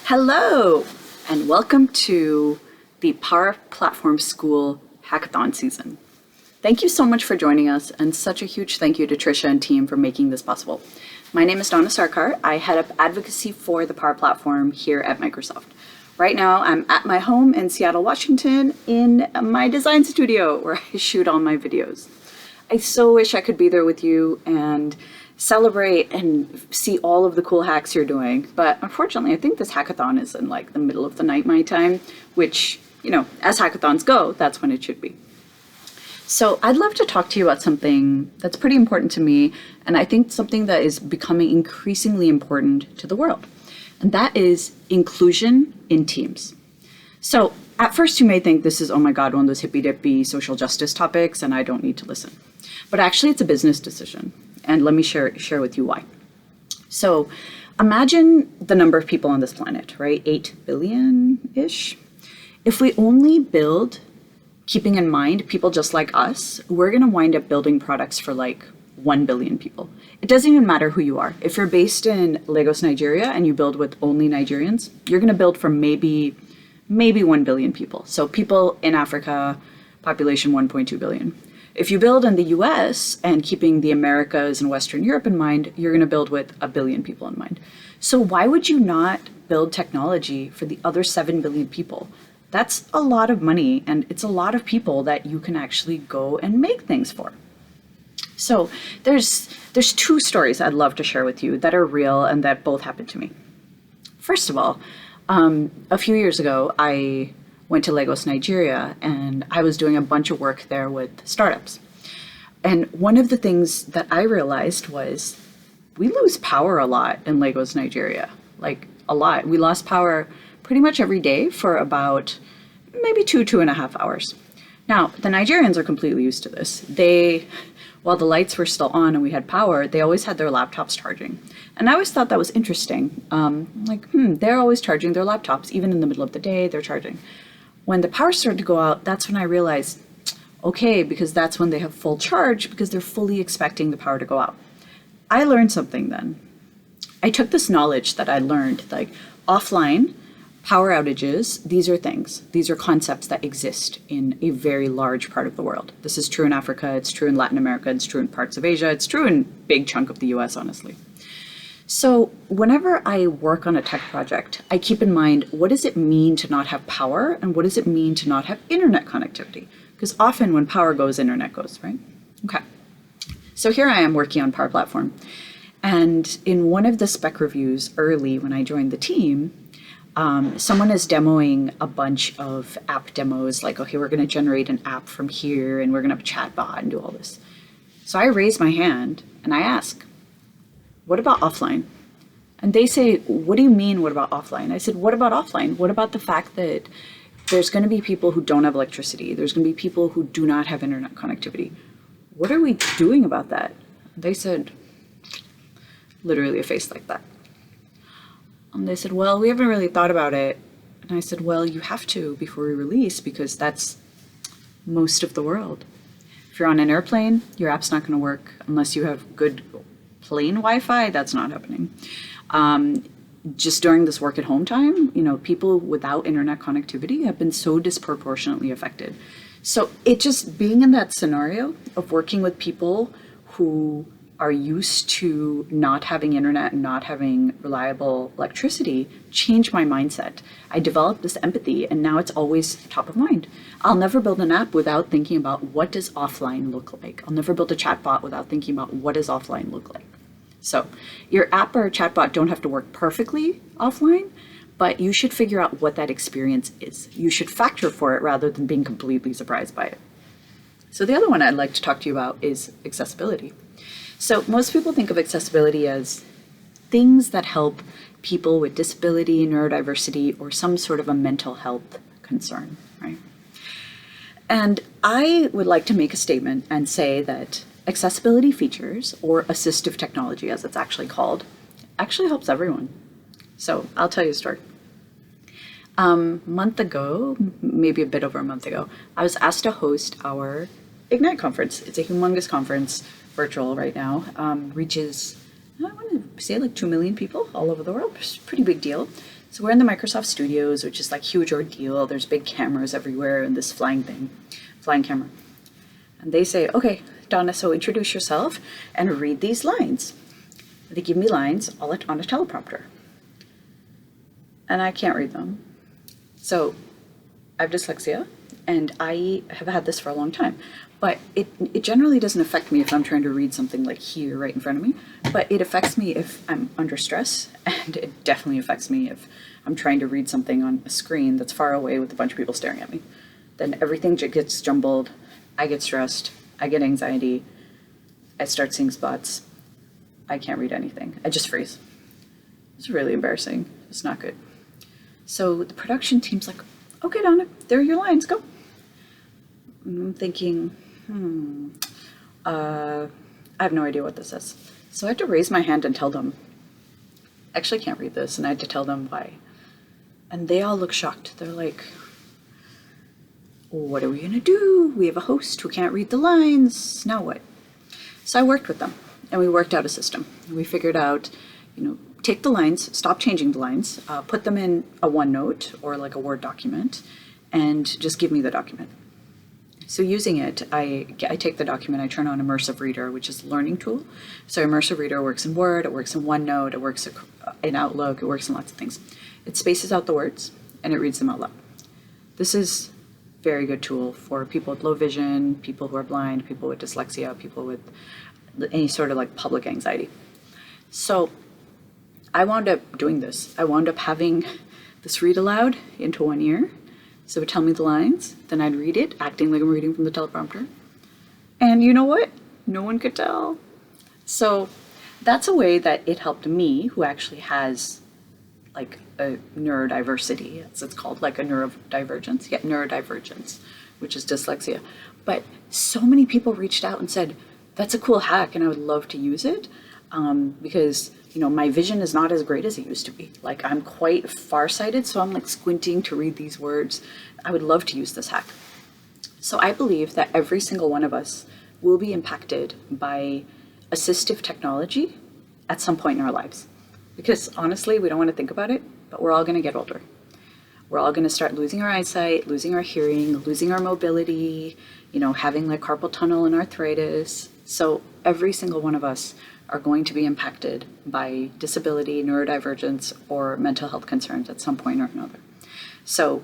Hello, and welcome to the Power Platform School Hackathon season. Thank you so much for joining us, and such a huge thank you to Trisha and team for making this possible. My name is Donna Sarkar. I head up advocacy for the Power Platform here at Microsoft. Right now, I'm at my home in Seattle, Washington, in my design studio where I shoot all my videos. I so wish I could be there with you and celebrate and see all of the cool hacks you're doing. But unfortunately, I think this hackathon is in like the middle of the night my time, which, as hackathons go, that's when it should be. So I'd love to talk to you about something that's pretty important to me, and I think something that is becoming increasingly important to the world. And that is inclusion in teams. So at first you may think this is, oh my God, one of those hippy-dippy social justice topics and I don't need to listen. But actually it's a business decision. And let me share with you why. So imagine the number of people on this planet, right? 8 billion-ish. If we only build, keeping in mind people just like us, we're gonna wind up building products for like 1 billion people. It doesn't even matter who you are. If you're based in Lagos, Nigeria, and you build with only Nigerians, you're gonna build for maybe 1 billion people. So people in Africa, population 1.2 billion. If you build in the US and keeping the Americas and Western Europe in mind, you're gonna build with 1 billion people in mind. So why would you not build technology for the other 7 billion people? That's a lot of money, and it's a lot of people that you can actually go and make things for. So there's 2 stories I'd love to share with you that are real and that both happened to me. First of all, a few years ago, I went to Lagos, Nigeria, and I was doing a bunch of work there with startups. And one of the things that I realized was we lose power a lot in Lagos, Nigeria, like a lot. We lost power pretty much every day for about maybe 2.5 hours. Now, the Nigerians are completely used to this. While the lights were still on and we had power, they always had their laptops charging. And I always thought that was interesting. They're always charging their laptops, even in the middle of the day, they're charging. When the power started to go out, that's when I realized, okay, because that's when they have full charge, because they're fully expecting the power to go out. I learned something then. I took this knowledge that I learned, like offline, power outages, these are things. These are concepts that exist in a very large part of the world. This is true in Africa, it's true in Latin America, it's true in parts of Asia, it's true in a big chunk of the US, honestly. So whenever I work on a tech project, I keep in mind, what does it mean to not have power? And what does it mean to not have internet connectivity? Because often when power goes, internet goes, right? Okay. So here I am working on Power Platform. And in one of the spec reviews early when I joined the team, someone is demoing a bunch of app demos, like, okay, we're gonna generate an app from here and we're gonna have a chat bot and do all this. So I raise my hand and I ask, what about offline? And they say, what do you mean, what about offline? I said, what about offline? What about the fact that there's gonna be people who don't have electricity? There's gonna be people who do not have internet connectivity. What are we doing about that? They said, literally a face like that. And they said, well, we haven't really thought about it. And I said, well, you have to before we release, because that's most of the world. If you're on an airplane, your app's not gonna work unless you have good plane Wi-Fi. That's not happening. Just during this work at home time, people without internet connectivity have been so disproportionately affected. So it just being in that scenario of working with people who are used to not having internet and not having reliable electricity changed my mindset. I developed this empathy, and now it's always top of mind. I'll never build an app without thinking about what does offline look like. I'll never build a chatbot without thinking about what does offline look like. So your app or chatbot don't have to work perfectly offline, but you should figure out what that experience is. You should factor for it rather than being completely surprised by it. So the other one I'd like to talk to you about is accessibility. So most people think of accessibility as things that help people with disability, neurodiversity, or some sort of a mental health concern, right? And I would like to make a statement and say that accessibility features, or assistive technology as it's actually called, actually helps everyone. So I'll tell you a story. Month ago, maybe a bit over a month ago, I was asked to host our Ignite conference. It's a humongous conference, virtual right now, reaches, I want to say like 2 million people all over the world. It's a pretty big deal. So we're in the Microsoft studios, which is like huge ordeal. There's big cameras everywhere and this flying camera. And they say, okay, Donna, so introduce yourself and read these lines. They give me lines all on a teleprompter. And I can't read them. So I have dyslexia, and I have had this for a long time. But it generally doesn't affect me if I'm trying to read something like here right in front of me, but it affects me if I'm under stress, and it definitely affects me if I'm trying to read something on a screen that's far away with a bunch of people staring at me. Then everything gets jumbled, I get stressed, I get anxiety, I start seeing spots, I can't read anything, I just freeze. It's really embarrassing, it's not good. So the production team's like, okay, Donna, there are your lines, go. And I'm thinking, I have no idea what this is. So I had to raise my hand and tell them, I actually can't read this, and I had to tell them why. And they all look shocked. They're like, what are we gonna do? We have a host who can't read the lines, now what? So I worked with them, and we worked out a system. We figured out, take the lines, stop changing the lines, put them in a OneNote or like a Word document, and just give me the document. So using it, I take the document, I turn on Immersive Reader, which is a learning tool. So Immersive Reader works in Word, it works in OneNote, it works in Outlook, it works in lots of things. It spaces out the words and it reads them out loud. This is a very good tool for people with low vision, people who are blind, people with dyslexia, people with any sort of like public anxiety. So I wound up doing this. I wound up having this read aloud into one ear. So it would tell me the lines, then I'd read it, acting like I'm reading from the teleprompter. And you know what? No one could tell. So that's a way that it helped me, who actually has like a neurodiversity, as it's called, like a neurodivergence, which is dyslexia. But so many people reached out and said, that's a cool hack and I would love to use it because my vision is not as great as it used to be. Like I'm quite farsighted, so I'm like squinting to read these words. I would love to use this hack. So I believe that every single one of us will be impacted by assistive technology at some point in our lives. Because honestly, we don't want to think about it, but we're all going to get older. We're all going to start losing our eyesight, losing our hearing, losing our mobility, having like carpal tunnel and arthritis. So every single one of us are going to be impacted by disability, neurodivergence, or mental health concerns at some point or another. So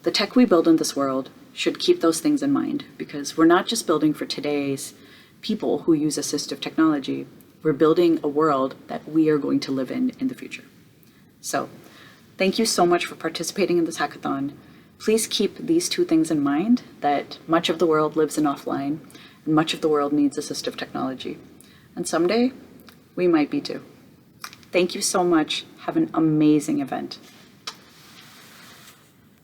the tech we build in this world should keep those things in mind, because we're not just building for today's people who use assistive technology, we're building a world that we are going to live in the future. So thank you so much for participating in this hackathon. Please keep these two things in mind, that much of the world lives in offline, and much of the world needs assistive technology. And someday, we might be too. Thank you so much. Have an amazing event.